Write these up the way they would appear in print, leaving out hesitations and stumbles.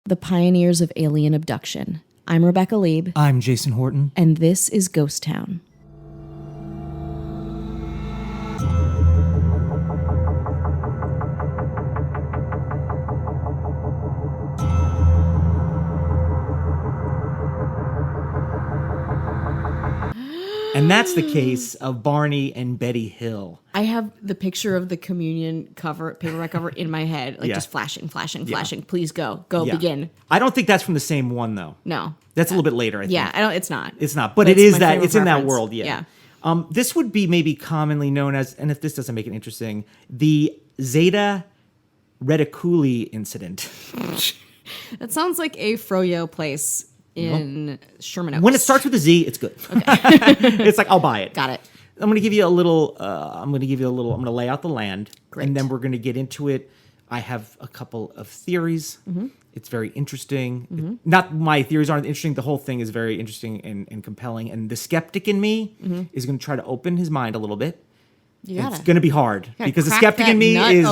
The pioneers of alien abduction. I'm Rebecca Lieb. I'm Jason Horton. And this is Ghost Town. And that's the case of Barney and Betty Hill. I have the picture of the communion cover, paperback cover in my head, like just flashing. Please go, begin. I don't think that's from the same one though. No, that's a little bit later. I think. Yeah, it's not. It's not, but it is that. It's in that reference. world. Yeah. This would be maybe commonly known as, and if this doesn't make it interesting, the Zeta Reticuli incident. That sounds like a froyo place in Sherman Oaks. When it starts with a Z, it's good. Okay. It's like, I'll buy it. Got it. I'm going to give you a little, I'm going to lay out the land. Great. And then we're going to get into it. I have a couple of theories. Mm-hmm. It's very interesting. Mm-hmm. Not my theories aren't interesting. The whole thing is very interesting and compelling. And the skeptic in me is going to try to open his mind a little bit. It's going to be hard because the skeptic in me is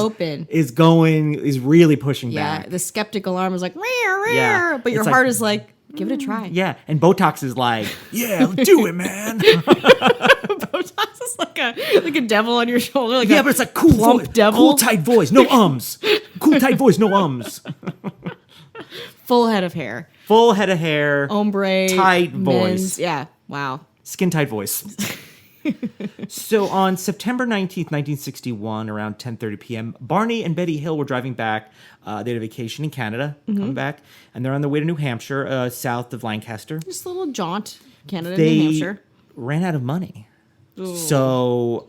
really pushing back. Yeah, the skeptic alarm is like, but your heart is like, give it a try. Yeah, and Botox is like, yeah, do it, man. Botox is like a devil on your shoulder. But it's like cool plump voice, devil. cool tight voice, no ums. Cool tight voice, no ums. Full head of hair. Full head of hair. Ombre. Tight voice. Yeah, wow. Skin tight voice. So on September 19th, 1961, around 10:30 p.m., Barney and Betty Hill were driving back. They had a vacation in Canada, coming back, and they're on their way to New Hampshire, south of Lancaster. Just a little jaunt, Canada, New Hampshire. Ran out of money. Ooh. So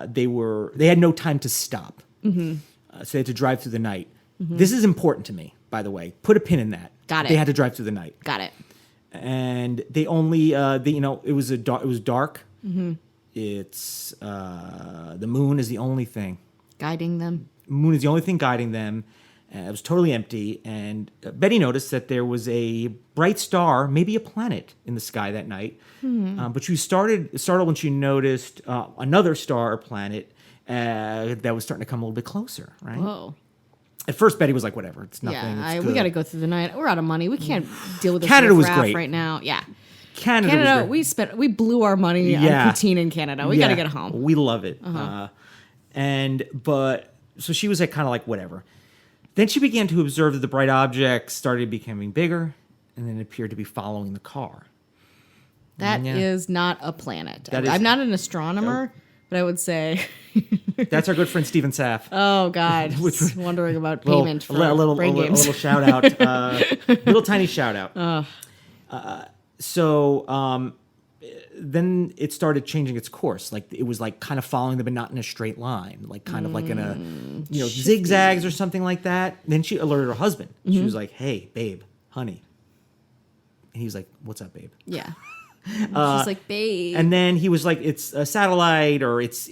they had no time to stop. Mm-hmm. So they had to drive through the night. Mm-hmm. This is important to me, by the way. Put a pin in that. Got it. They had to drive through the night. Got it. And they only, it was dark. Mm-hmm. It's the moon is the only thing guiding them. Moon is the only thing guiding them. It was totally empty, and Betty noticed that there was a bright star, maybe a planet, in the sky that night. Mm-hmm. But she startled when she noticed another star or planet that was starting to come a little bit closer. Right? Whoa. At first, Betty was like, "Whatever, it's nothing. Yeah, we got to go through the night. We're out of money. We can't deal with this Canada was great right now." Yeah. Canada we blew our money on poutine in Canada. We got to get home. We love it. Uh-huh. So she was kind of like, whatever. Then she began to observe that the bright object started becoming bigger and then appeared to be following the car. That is not a planet. I'm not an astronomer, but I would say... That's our good friend Stephen Saff. Oh, God. Wondering about payment for brain games. A little shout out. Little tiny shout out. So then it started changing its course. Like it was like kind of following them, but not in a straight line, like kind of like in a, zigzags or something like that. Then she alerted her husband. Mm-hmm. She was like, "Hey, babe, honey." And he was like, "What's up, babe?" Yeah. She's like, "Babe." And then he was like, "It's a satellite, or it's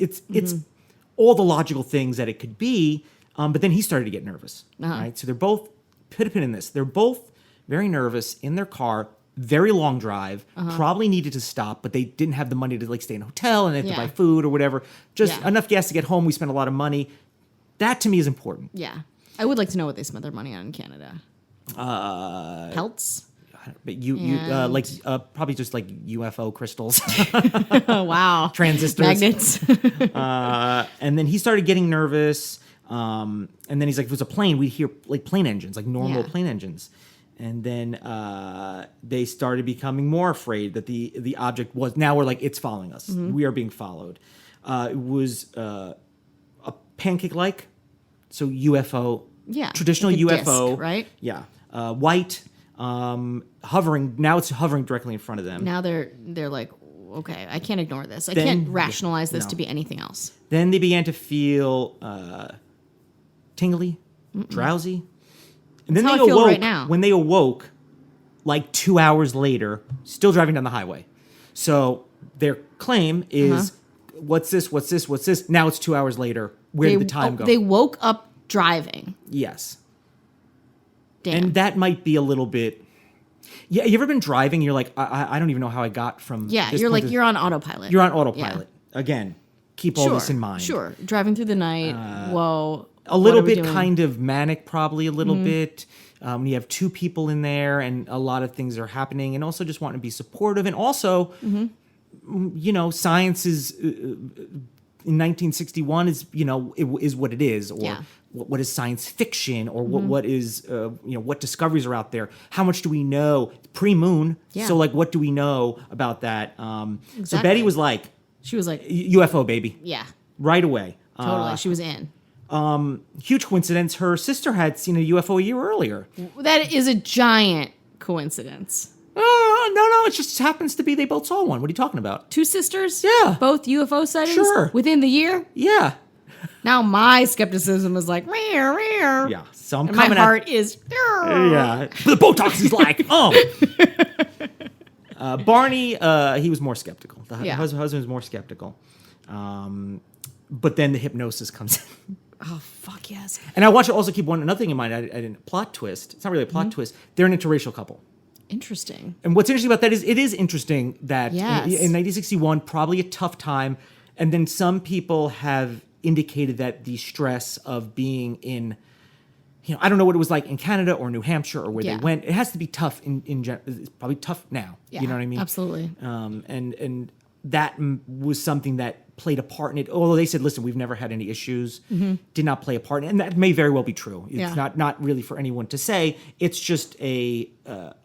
all the logical things that it could be." But then he started to get nervous. Uh-huh. Right. So they're both, put a pin in this. They're both very nervous in their car. Very long drive, probably needed to stop, but they didn't have the money to stay in a hotel and they had to buy food or whatever. Just enough gas to get home. We spent a lot of money. That to me is important. Yeah. I would like to know what they spent their money on in Canada. Pelts? But probably just like UFO crystals. Wow. Transistors. Magnets. And then he started getting nervous. And then he's like, if it was a plane, we'd hear like plane engines, like normal plane engines. And then they started becoming more afraid that the object was, now we're like, it's following us. Mm-hmm. We are being followed. It was a pancake-like, so UFO, traditional like UFO. Disc, right? Yeah. White, hovering, now it's hovering directly in front of them. Now they're like, okay, I can't ignore this. I can't rationalize this to be anything else. Then they began to feel tingly, drowsy. And then That's how I feel right now. When they awoke, like 2 hours later, still driving down the highway. So their claim is, what's this? Now it's 2 hours later. Where did the time go? They woke up driving. Yes. Damn. And that might be a little bit... Yeah, you ever been driving and you're like, I don't even know how I got from... Yeah, you're like, you're on autopilot. You're on autopilot. Yeah. Again, keep all this in mind. Sure. Driving through the night. Whoa. A little bit kind of manic, probably a little bit. when you have two people in there and a lot of things are happening, and also just wanting to be supportive, and also, science is in 1961 is is what it is, or what is science fiction, or what is what discoveries are out there? How much do we know pre-moon? Yeah. So like, what do we know about that? Exactly. So Betty was like, she was like, UFO baby, yeah, right away. totally. She was in. Huge coincidence. Her sister had seen a UFO a year earlier. That is a giant coincidence. No, it just happens to be they both saw one. What are you talking about? Two sisters? Yeah. Both UFO sightings? Sure. Within the year? Yeah. Now my skepticism is like, meow, meow. Yeah. So I'm And coming my heart is, yeah. The Botox is like, Barney, he was more skeptical. The husband was more skeptical. But then the hypnosis comes in. oh, fuck yes. And I want you to also keep another thing in mind. I didn't plot twist. It's not really a plot twist. They're an interracial couple. Interesting. And what's interesting about that is it is interesting that Yes. in 1961, probably a tough time. And then some people have indicated that the stress of being in, I don't know what it was like in Canada or New Hampshire or where they went. It has to be tough in general. It's probably tough now. Yeah, you know what I mean? absolutely. And that was something that played a part in it. Although they said, listen, we've never had any issues, did not play a part in it. And that may very well be true. It's not really for anyone to say. It's just a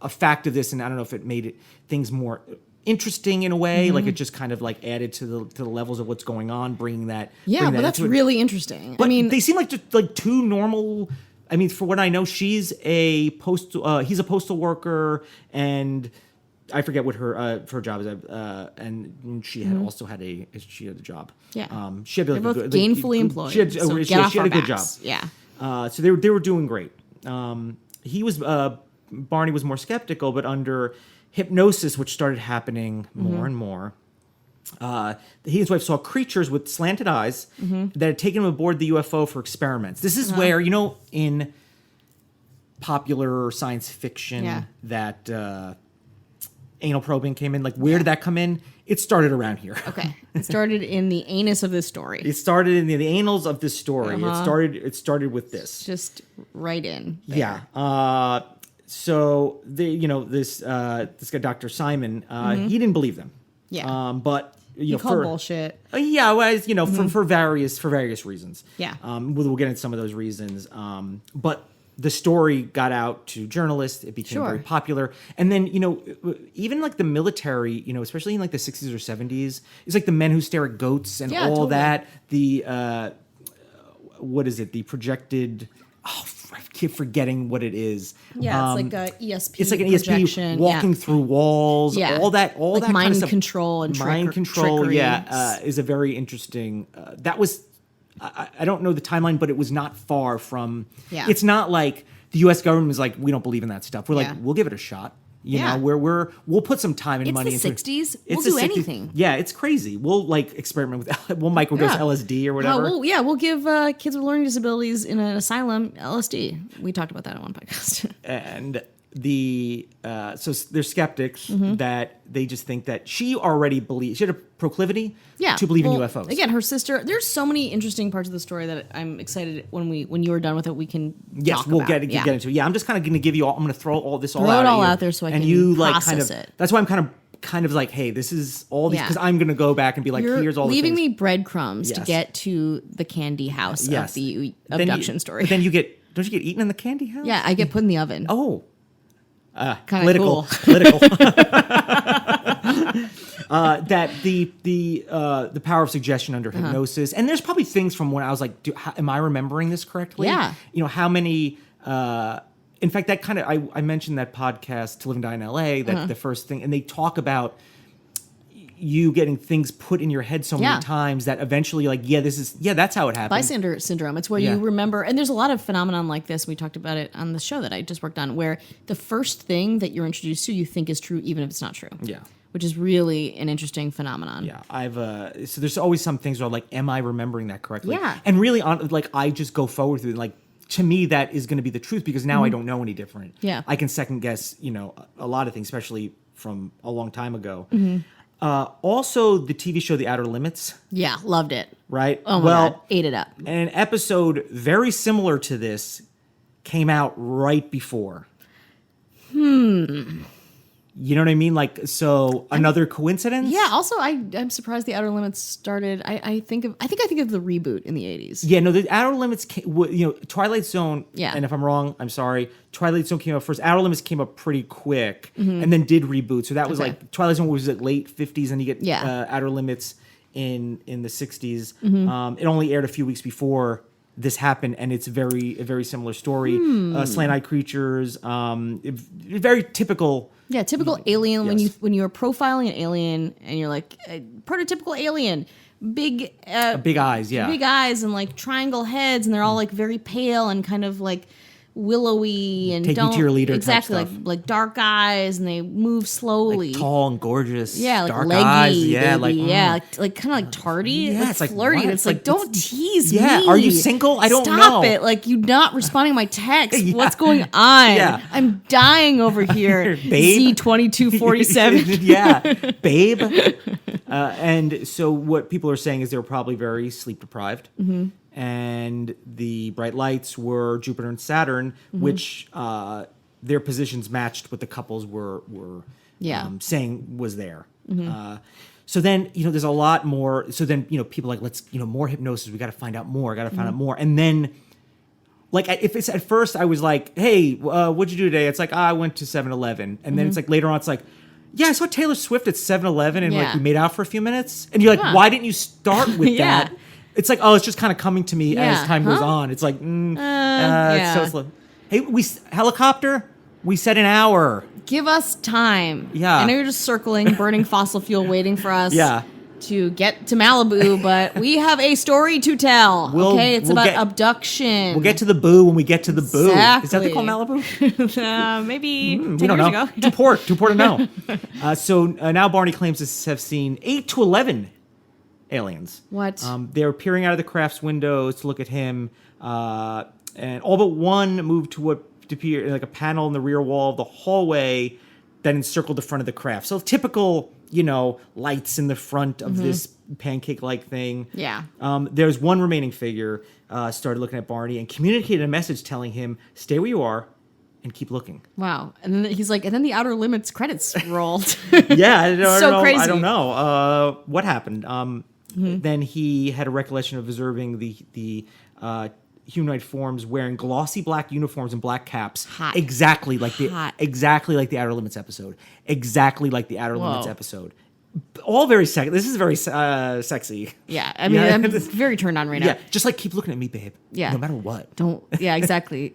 fact of this. And I don't know if it made things more interesting in a way. Like it just kind of like added to the levels of what's going on, bringing that. Yeah, but that's really interesting. But they seem like just like two normal. I mean, for what I know, he's a postal worker, and I forget what her job is, and she had also had a job. Yeah, she had they're both gainfully employed. She had a good job. Yeah. So they were doing great. He was Barney was more skeptical, but under hypnosis, which started happening more and more, he and his wife saw creatures with slanted eyes that had taken him aboard the UFO for experiments. This is where in popular science fiction that. Anal probing came in. Like, where did that come in? It started around here. Okay. It started in the anus of this story. It started in the annals of this story. It started with this. Just right in. There. Yeah. So this guy, Dr. Simon, he didn't believe them. Yeah. But he called bullshit. For various reasons. Yeah. We'll get into some of those reasons. But the story got out to journalists. It became very popular. And then, even like the military, especially in like the 60s or 70s, it's like the men who stare at goats and all that. The, what is it? The projected, I keep forgetting what it is. Yeah, it's like a ESP. It's like an projection. ESP walking through walls. Yeah. All that like mind kind of stuff. Control and mind control. Trickery. Is a very interesting. That was. I don't know the timeline, but it was not far from. Yeah. It's not like the U.S. government was like, we don't believe in that stuff. We're like, we'll give it a shot. We'll put some time and money into it. It's the 60s. We'll do anything. Yeah, it's crazy. We'll like experiment with. We'll microdose LSD or whatever. We'll give kids with learning disabilities in an asylum LSD. We talked about that on one podcast. And so they're skeptics that they just think that she already believes. She had a proclivity to believe in UFOs. Again, her sister. There's so many interesting parts of the story that I'm excited when you are done with it. We can talk we'll about. get into it. Yeah, I'm just kind of going to give you all. I'm going to throw all this all throw out. Throw it all at out there so I and can you process like kind of, it. That's why I'm kind of like, hey, this is all these because I'm going to go back and be like, here's all. Leaving the me breadcrumbs to get to the candy house of the abduction story. But then don't you get eaten in the candy house? Yeah, I get put in the oven. Oh. Political. That the power of suggestion under hypnosis, and there's probably things from when I was like, am I remembering this correctly? Yeah. How many? In fact, that kind of I mentioned that podcast To Live and Die in L.A. That the first thing, and they talk about you getting things put in your head so many times that eventually like that's how it happened. Bystander syndrome. It's where you remember, and there's a lot of phenomenon like this. We talked about it on the show that I just worked on, where the first thing that you're introduced to you think is true even if it's not true. Yeah. Which is really an interesting phenomenon. Yeah, so there's always some things where I'm like, am I remembering that correctly? Yeah. And really I just go forward with it. Like, to me, that is going to be the truth because now I don't know any different. Yeah. I can second guess, a lot of things, especially from a long time ago. Also, the TV show The Outer Limits. Yeah, loved it. Right? Oh my God, ate it up. And an episode very similar to this came out right before. You know what I mean? Like, so another coincidence? Yeah. Also, I'm surprised the Outer Limits started. I think of the reboot in the 80s. Yeah, no, the Outer Limits, Twilight Zone, Yeah. and if I'm wrong, I'm sorry, Twilight Zone came out first. Outer Limits came up pretty quick and then did reboot. So that was Okay. like, Twilight Zone was at late 50s and you get Yeah. Outer Limits in the 60s. It only aired a few weeks before this happened, and it's a very similar story. Slant-eyed creatures, very typical. Yeah, typical alien. Yes. When you're profiling an alien and you're like prototypical alien, big Big eyes, yeah. big eyes and like triangle heads, and they're all like very pale and kind of like willowy and Take me don't to your leader type exactly stuff. like dark eyes, and they move slowly. Tall and gorgeous. Yeah, like dark leggy, eyes. Yeah, baby. like like kind of like tardy. Yeah, like it's like, flirty. what? And it's like, don't tease me. Yeah, are you single? I don't Stop know. it. Like, you not responding to my text. Yeah. What's going on? Yeah. I'm dying over here. Babe. Z2247. Yeah, babe. And so what people are saying is they were probably very sleep deprived. And the bright lights were Jupiter and Saturn, which their positions matched what the couples were Yeah. saying was there. So then, there's a lot more. So then, people are like, let's, more hypnosis. We got to find out more. Got to find out more. And then, like, if it's at first, I was like, hey, what'd you do today? It's like, I went to 7-Eleven. And then it's like later on, it's like, yeah, I saw Taylor Swift at 7-Eleven and like Yeah. we made out for a few minutes. And you're like, Huh. why didn't you start with Yeah. that? It's like, oh, it's just kind of coming to me Yeah. as time goes Huh? on. It's like, yeah. so slow. Hey, helicopter? We said an hour. Give us time. Yeah. I know you're just circling, burning fossil fuel, waiting for us Yeah. to get to Malibu, but we have a story to tell. It's we'll about get- abduction. We'll get to the boo when we get to the boo. Is that Exactly. they call Malibu? Maybe 10 We don't years know. ago. Too poor to know. So now Barney claims to have seen 8 to 11 aliens. What? They're peering out of the craft's windows to look at him, and all but one moved to what appeared like a panel in the rear wall of the hallway that encircled the front of the craft. So typical, lights in the front of this pancake-like thing. Yeah. There's one remaining figure, started looking at Barney and communicated a message telling him, stay where you are and keep looking. Wow. And then he's like, and then the Outer Limits credits rolled. Yeah, I don't So know. crazy. I don't know what happened. Then he had a recollection of observing the humanoid forms wearing glossy black uniforms and black caps, Hot. exactly like the Outer Limits episode. Exactly like the Outer Whoa. Limits episode. All very sexy. This is very sexy. Yeah. I mean, Yeah. I'm very turned on right now. Yeah, just like keep looking at me, babe. Yeah. No matter what. Don't. Yeah, exactly.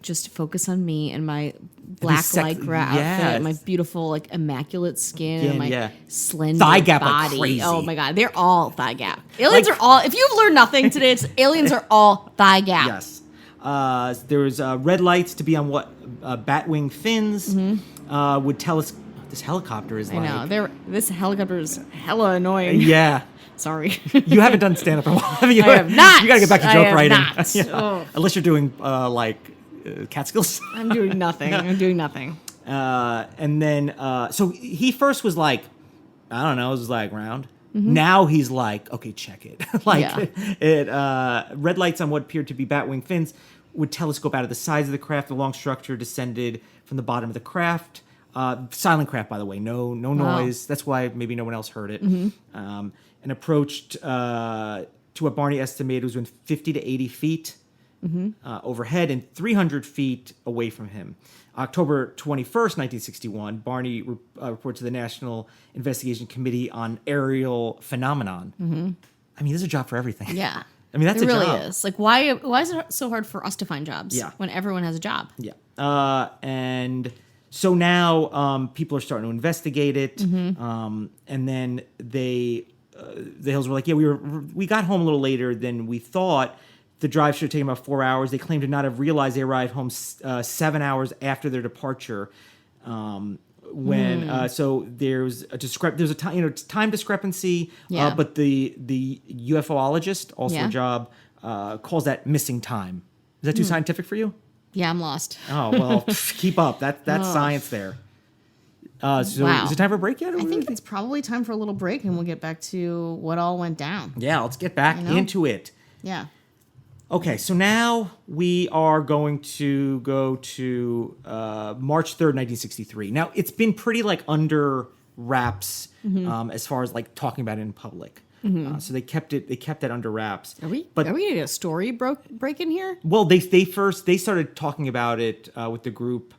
Just focus on me and my black sexy- lycra outfit, yes. my beautiful, like, immaculate skin, and my yeah. slender Thigh gap like body. crazy. Oh my god, they're all thigh gap. Aliens are all. If you've learned nothing today, it's aliens are all thigh gap. Yes. There was red lights to be on what batwing fins would tell us this helicopter is I like. know. This helicopter is hella annoying. Yeah. Sorry. You haven't done stand up in a while, have you? I have not. You got to get back to I joke have writing. not. Yeah. Oh. Unless you're doing cat skills. I'm doing nothing. I'm doing nothing. And then, so he first was like, I don't know, it was like round. Now he's like, okay, check it. Red lights on what appeared to be batwing fins would telescope out of the sides of the craft. The long structure descended from the bottom of the craft. Silent craft, by the way, no noise. That's why maybe no one else heard it. And approached to what Barney estimated was 50 to 80 feet overhead and 300 feet away from him. October 21st, 1961, Barney reported to the National Investigation Committee on Aerial Phenomenon. I mean, there's a job for everything. Yeah. I mean, that's it a really job. is. Like, why is it so hard for us to find jobs Yeah. when everyone has a job? Yeah. And so now people are starting to investigate it. And then the Hills were like, yeah, we got home a little later than we thought. The drive should have taken about 4 hours. They claim to not have realized they arrived home 7 hours after their departure. So there's a time discrepancy. Yeah. But the UFOologist, also Yeah. a job, calls that missing time. Is that too scientific for you? Yeah, I'm lost. Oh well, keep up. That's science there. So Wow. is it time for a break yet? I think it's probably time for a little break, and we'll get back to what all went down. Yeah, let's get back into it. Yeah. Okay, so now we are going to go to March 3rd, 1963. Now, it's been pretty like under wraps as far as like talking about it in public. So they kept that under wraps. Are we getting a story break in here? Well, they started talking about it with the group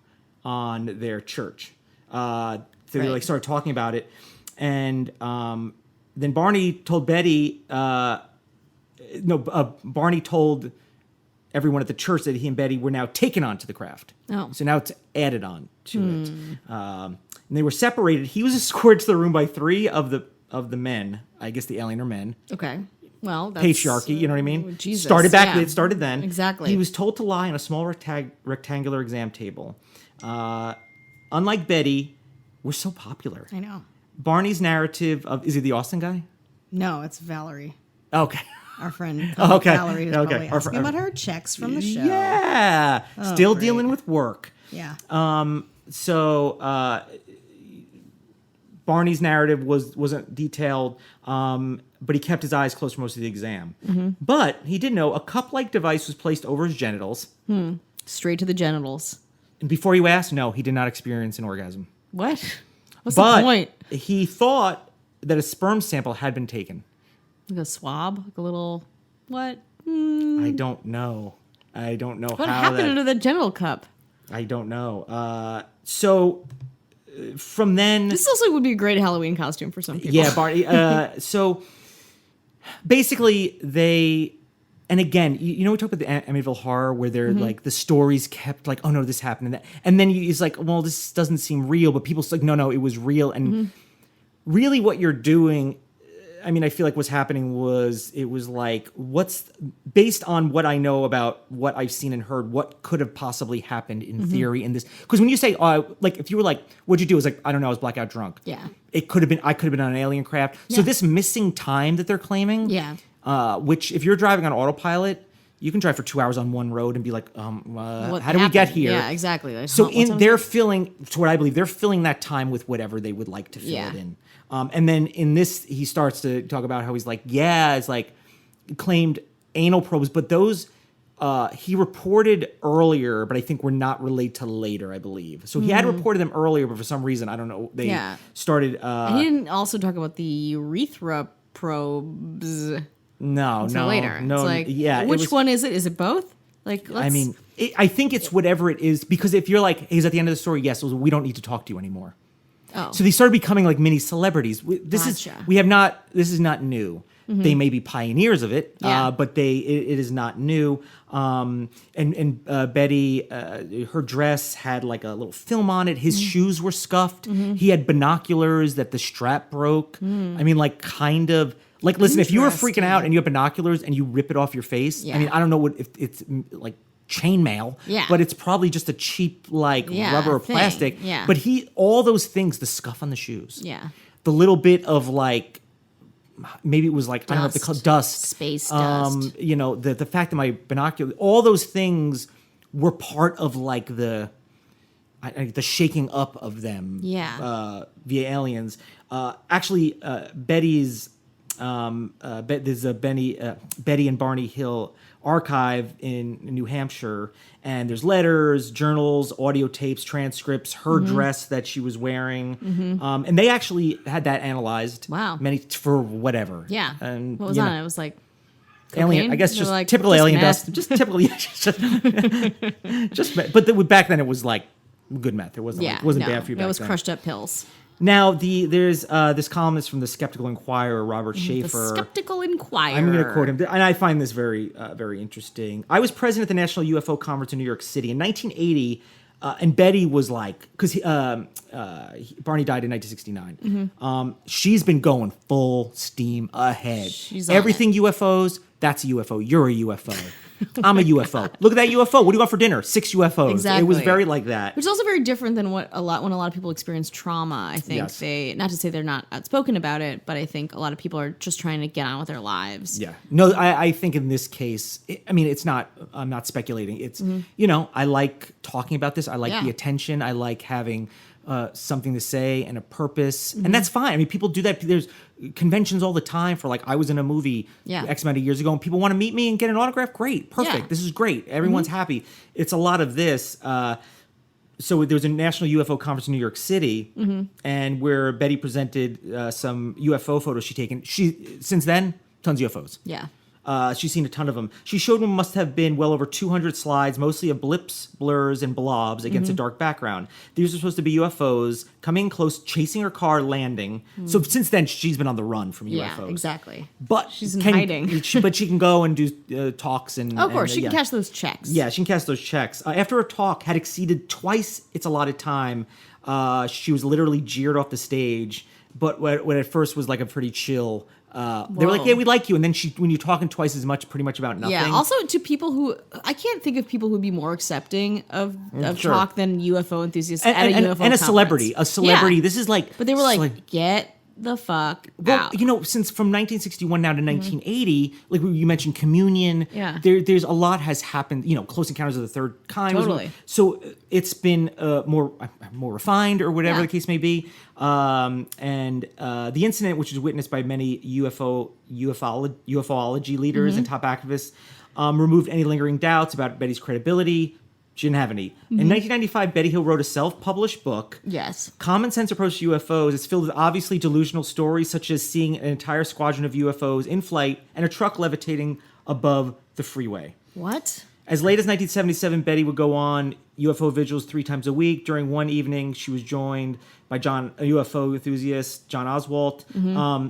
on their church. So they like started talking about it, and then Barney told Betty. Barney told everyone at the church that he and Betty were now taken on to the craft. Oh. So now it's added on to it. And they were separated. He was escorted to the room by 3 of the men. I guess the alien are men. Okay. Well, that's... Patriarchy, you know what I mean? Jesus. It started then. Exactly. He was told to lie on a small rectangular exam table. Unlike Betty, we're so popular. I know. Barney's narrative of... Is he the Austin guy? No, it's Valerie. Okay. Our friend Okay. Valerie is Okay. probably asking about her checks from the show. Yeah. Still great. dealing with work. Yeah. So Barney's narrative wasn't detailed, but he kept his eyes closed for most of the exam. But he did know a cup-like device was placed over his genitals. Straight to the genitals. And before you ask, no, he did not experience an orgasm. What? What's But the point? he thought that a sperm sample had been taken. Like a swab? Like a little... What? I don't know. What happened to the genital cup? I don't know. So from then... This also would be a great Halloween costume for some people. Yeah, Barney. So basically, they... And again, we talk about the Amityville Horror where they're like, the stories kept like, oh no, this happened. And that. And then it's like, well, this doesn't seem real. But people's like, no, it was real. And really what you're doing... I mean, I feel like what's happening was like, what's based on what I know about what I've seen and heard, what could have possibly happened in theory in this? Because when you say, like, if you were like, what'd you do? It was like, I don't know, I was blackout drunk. Yeah. I could have been on an alien craft. Yeah. So this missing time that they're claiming, which if you're driving on autopilot, you can drive for 2 hours on one road and be like, how do we get here? Yeah, exactly. Like, so they're filling, to what I believe, they're filling that time with whatever they would like to fill it in. And then in this, he starts to talk about how he's like, it's like claimed anal probes, but those he reported earlier, but I think were not relayed to later, I believe. So he had reported them earlier, but for some reason, I don't know, they started... and he didn't also talk about the urethra probes until later. No, it's like, which one is it? Is it both? Like, I mean, I think it's whatever it is, because if you're like, he's at the end of the story, yes, we don't need to talk to you anymore. Oh. So they started becoming like mini celebrities. This is not new. They may be pioneers of it, but it is not new. And Betty, her dress had like a little film on it. His shoes were scuffed. He had binoculars that the strap broke. I mean, like kind of like, listen, if you were freaking out and you have binoculars and you rip it off your face, I mean, I don't know if it's like chainmail, but it's probably just a cheap like rubber or plastic. Yeah. But all those things, the scuff on the shoes, the little bit of like, maybe it was like dust. I don't know what they call dust, space dust. The fact that my binocular, all those things were part of like the shaking up of them, via aliens. Actually, Betty's there's a Betty and Barney Hill archive in New Hampshire, and there's letters, journals, audio tapes, transcripts, her dress that she was wearing, and they actually had that analyzed. Wow. For whatever. Yeah. And what was on it? It was like alien. cocaine? I guess They're just like, typical just alien meth. dust. Just typical. But back then it was like good meth. It wasn't bad for you. Back it was then. crushed up pills. Now, there's this columnist from the Skeptical Inquirer, Robert Schaefer. The Skeptical Inquirer. I'm going to quote him, and I find this very, very interesting. I was president at the National UFO Conference in New York City in 1980, and Betty was like, because Barney died in 1969. She's been going full steam ahead. She's on Everything UFOs, that's a UFO. You're a UFO. I'm a UFO. Look at that UFO. What do you want for dinner? 6 UFOs. Exactly. It was very like that. Which is also very different than when a lot of people experience trauma. I think they, not to say they're not outspoken about it, but I think a lot of people are just trying to get on with their lives. Yeah. No, I think in this case, it's not, I'm not speculating. It's, I like talking about this. I like the attention. I like having something to say and a purpose. And that's fine. I mean, people do that. There's conventions all the time for like, I was in a movie X amount of years ago and people want to meet me and get an autograph. Great. perfect. Yeah. This is great. Everyone's happy. It's a lot of this. So there was a national UFO conference in New York City, and where Betty presented some UFO photos she'd taken. Since then, tons of UFOs. Yeah. She's seen a ton of them. She showed them must have been well over 200 slides, mostly of blips, blurs, and blobs against a dark background. These are supposed to be UFOs coming close, chasing her car, landing. So since then, she's been on the run from Yeah, UFOs. exactly. But She's in hiding. But she can go and do talks and. Oh, of course, and, she can cash those checks. Yeah, she can cash those checks. After her talk had exceeded twice its allotted time, she was literally jeered off the stage. But what at first was like a pretty chill. They were like, "Yeah, we like you," and then when you're talking twice as much, pretty much about nothing. Yeah. Also, to people who I can't think of people who would be more accepting of Sure. talk than UFO enthusiasts and, at a and, UFO and a conference. celebrity. A celebrity. Yeah. This is like. But they were like, get the fuck out. Since from 1961 now to 1980, like you mentioned, Communion. Yeah. There's a lot has happened. Close Encounters of the Third Kind. Totally. So it's been more refined or whatever Yeah. the case may be. And the incident, which is witnessed by many UFOlogy leaders and top activists, removed any lingering doubts about Betty's credibility. She didn't have any. In 1995, Betty Hill wrote a self-published book. Yes. Common Sense Approach to UFOs is filled with obviously delusional stories, such as seeing an entire squadron of UFOs in flight and a truck levitating above the freeway. What? As late as 1977, Betty would go on UFO vigils 3 times a week. During one evening, she was joined by a UFO enthusiast, John Oswalt.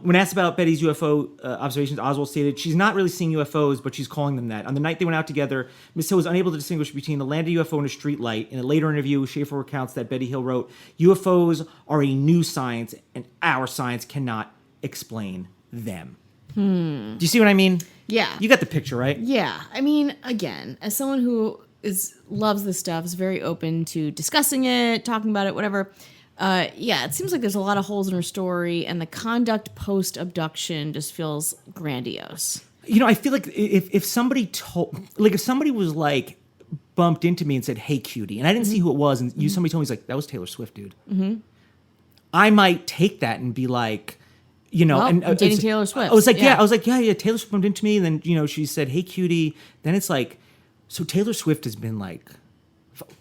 When asked about Betty's UFO observations, Oswalt stated, "She's not really seeing UFOs, but she's calling them that." On the night they went out together, Miss Hill was unable to distinguish between a landed UFO and a street light. In a later interview, Schaefer recounts that Betty Hill wrote, "UFOs are a new science, and our science cannot explain them." Do you see what I mean? Yeah. You got the picture, right? Yeah. I mean, again, as someone who loves this stuff, is very open to discussing it, talking about it, whatever. Yeah, it seems like there's a lot of holes in her story, and the conduct post abduction just feels grandiose. I feel like if somebody if somebody was like bumped into me and said, "Hey, cutie," and I didn't see who it was, and somebody told me, "That was Taylor Swift, dude." I might take that and be like, I'm dating Taylor Swift. I was like, yeah, Taylor Swift bumped into me, and then she said, "Hey, cutie." Then it's like, so Taylor Swift has been like,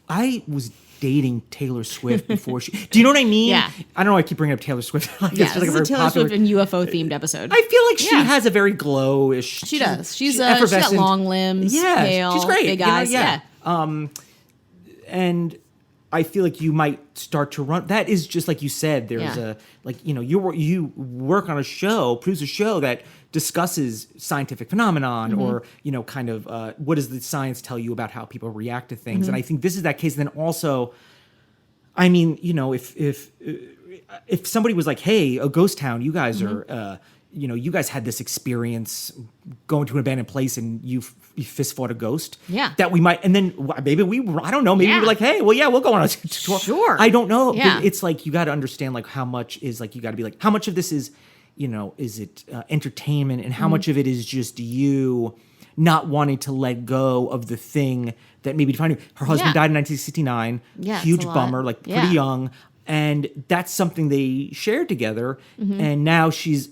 I was dating Taylor Swift before she. Do you know what I mean? Yeah. I don't know. I keep bringing up Taylor Swift. This is a Taylor Swift and UFO themed episode. I feel like she has a very glowish. She does. She's got effervescent. long limbs. Yeah, pale, she's great. Big eyes. Yeah. And I feel like you might start to run. That is just like you said. There's you work on a show, produce a show that discusses scientific phenomenon or kind of what does the science tell you about how people react to things. And I think this is that case. And then also, I mean, if somebody was like, "Hey, a ghost town, you guys are you guys had this experience going to an abandoned place and you fist fought a ghost." Yeah. That we might, and then maybe I don't know, maybe we were like, "Hey, well, yeah, we'll go on a tour." Sure. I don't know. Yeah. It's like, you got to understand like how much is like, you got to be like, how much of this is, is it entertainment and how much of it is just you not wanting to let go of the thing that maybe defined you. Her husband died in 1969. Yeah, Huge it's a lot. bummer, like pretty young. And that's something they shared together. And now she's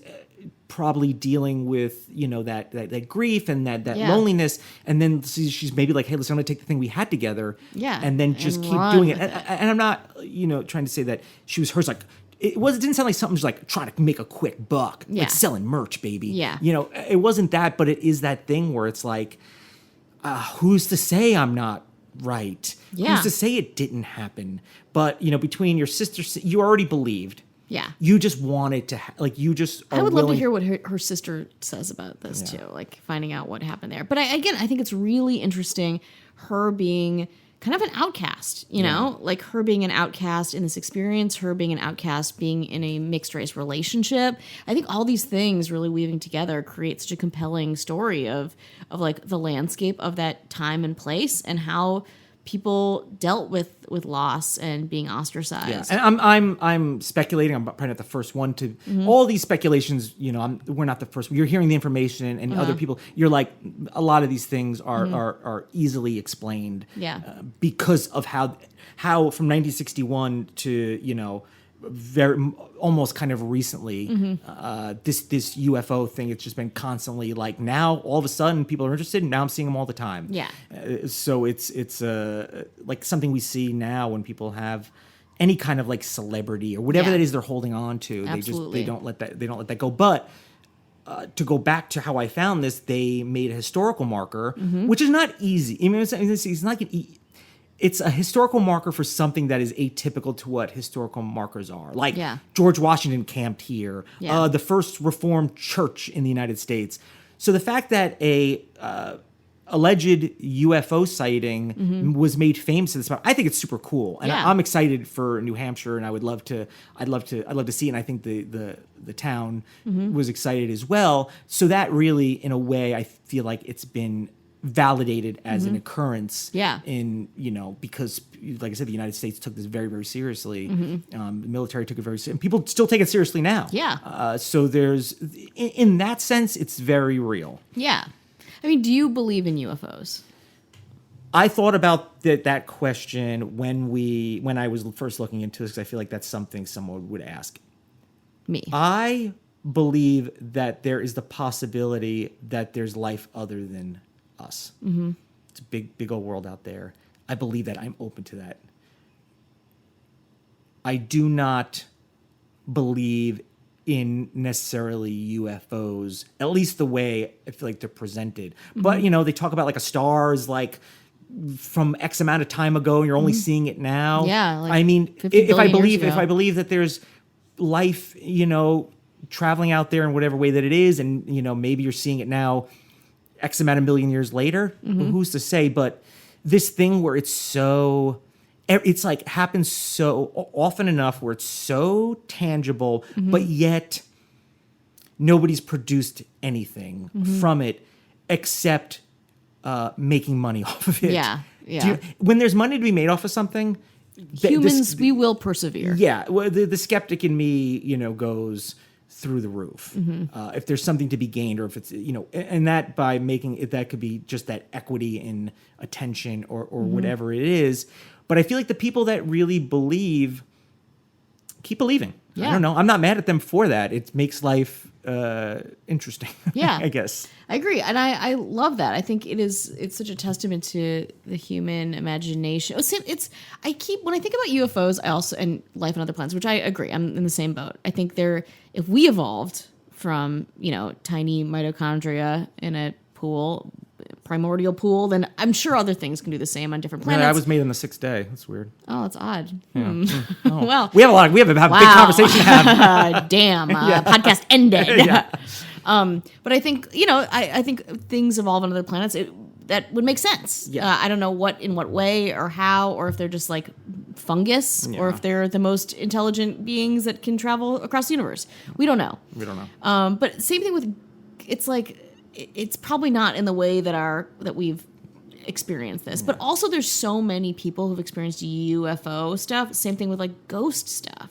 probably dealing with, that grief and that loneliness. And then she's maybe like, "Hey, listen, I'm going to take the thing we had together." Yeah. And then just keep run doing it. with And I'm not, trying to say that she was hers. Like, it didn't sound like something just like trying to make a quick buck, Yeah. like selling merch, baby. Yeah. It wasn't that, but it is that thing where it's like, who's to say I'm not right? Yeah. Who's to say it didn't happen? But, between your sister, you already believed. Yeah. You just wanted to, you just are I would love to willing- hear what her sister says about this too, like finding out what happened there. But I think it's really interesting her being kind of an outcast, like her being an outcast in this experience, her being an outcast being in a mixed race relationship. I think all these things really weaving together create such a compelling story of like the landscape of that time and place and how people dealt with loss and being ostracized. Yeah, and I'm speculating. I'm probably not the first one to. All these speculations, we're not the first. You're hearing the information, and other people. You're like, a lot of these things are easily explained. Yeah. Because of how from 1961 to almost kind of recently, this UFO thing. It's just been constantly like now all of a sudden people are interested, and now I'm seeing them all the time. Yeah. So it's like something we see now when people have any kind of like celebrity or whatever that is they're holding on to. Absolutely. They don't let that go. But to go back to how I found this, they made a historical marker, which is not easy. I mean, it's not it's a historical marker for something that is atypical to what historical markers are. Like George Washington camped here, the first Reformed church in the United States. So the fact that a alleged UFO sighting was made famous in this, I think it's super cool, and I'm excited for New Hampshire, and I'd love to see it. And I think the town was excited as well. So that really, in a way, I feel like it's been validated as an occurrence in, because like I said, the United States took this very, very seriously. The military took it very seriously, and people still take it seriously now. So there's, in that sense, it's very real. I mean, do you believe in UFOs? I thought about that question when I was first looking into this, because I feel like that's something someone would ask me. I believe that there is the possibility that there's life other than us. It's a big old world out there. I believe that. I'm open to that. I do not believe in necessarily UFOs, at least the way I feel like they're presented. But, they talk about like a star is like from X amount of time ago and you're only seeing it now. Like I mean, if I believe that there's life, traveling out there in whatever way that it is, and, maybe you're seeing it now X amount of million years later, who's to say? But this thing where it's like happens so often enough where it's so tangible, but yet nobody's produced anything from it except making money off of it. When there's money to be made off of something, humans, we will persevere. Well, the skeptic in me, goes through the roof. If there's something to be gained, or if it's, and that by making it, that could be just that equity in attention or whatever it is. But I feel like the people that really believe keep believing. I don't know. I'm not mad at them for that. It makes life interesting. I guess. I agree. And I love that. I think it's such a testament to the human imagination. When I think about UFOs, I also, and life on other planets, which I agree, I'm in the same boat. I think if we evolved from, tiny mitochondria in a primordial pool, then I'm sure other things can do the same on different planets. I was made on the 6th day. That's weird. Oh, that's odd. Oh. Well, we have a big conversation to have. Damn, podcast ended. But I think, I think things evolve on other planets. That would make sense. I don't know in what way or how, or if they're just like fungus, or if they're the most intelligent beings that can travel across the universe. We don't know. But same thing with, it's like, it's probably not in the way that we've experienced this, but also there's so many people who've experienced UFO stuff. Same thing with like ghost stuff.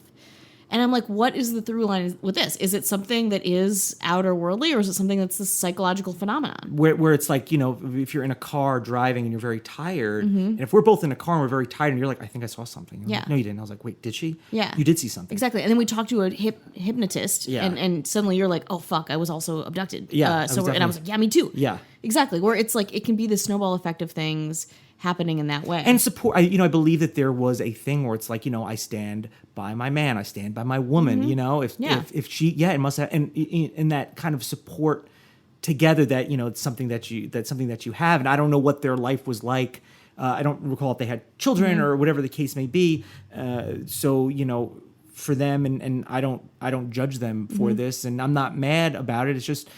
And I'm like, what is the through line with this? Is it something that is outer worldly, or is it something that's a psychological phenomenon? Where it's like, if you're in a car driving and you're very tired, and if we're both in a car and we're very tired and you're like, I think I saw something. Like, no, you didn't. I was like, wait, did she? You did see something. Exactly. And then we talk to a hypnotist, and suddenly you're like, oh, fuck, I was also abducted. And I was like, yeah, me too. Exactly. Where it's like, it can be the snowball effect of things happening in that way. And support, I believe that there was a thing where it's like, I stand by my man, I stand by my woman, if she, it must have, and in that kind of support together that, it's something that you have. And I don't know what their life was like. I don't recall if they had children or whatever the case may be. So, for them, and I don't judge them for this, and I'm not mad about it. It's just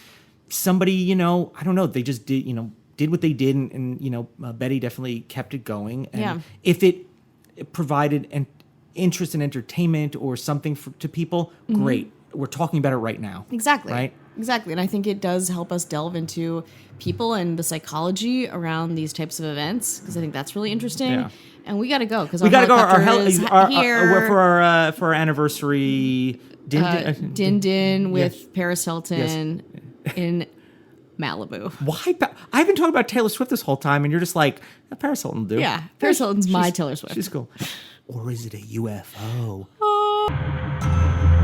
somebody, I don't know, they just did what they did, and Betty definitely kept it going. And if it provided an interest and entertainment or something to people, great. We're talking about it right now. Exactly. Right? Exactly. And I think it does help us delve into people and the psychology around these types of events, because I think that's really interesting. Yeah. And we got to go, because we got to go. For our anniversary din with Paris Hilton in Malibu. Why? I've been talking about Taylor Swift this whole time, and you're just like, Paris Hilton will do. Yeah, Paris Hilton's my Taylor Swift. She's cool. Or is it a UFO? Bye.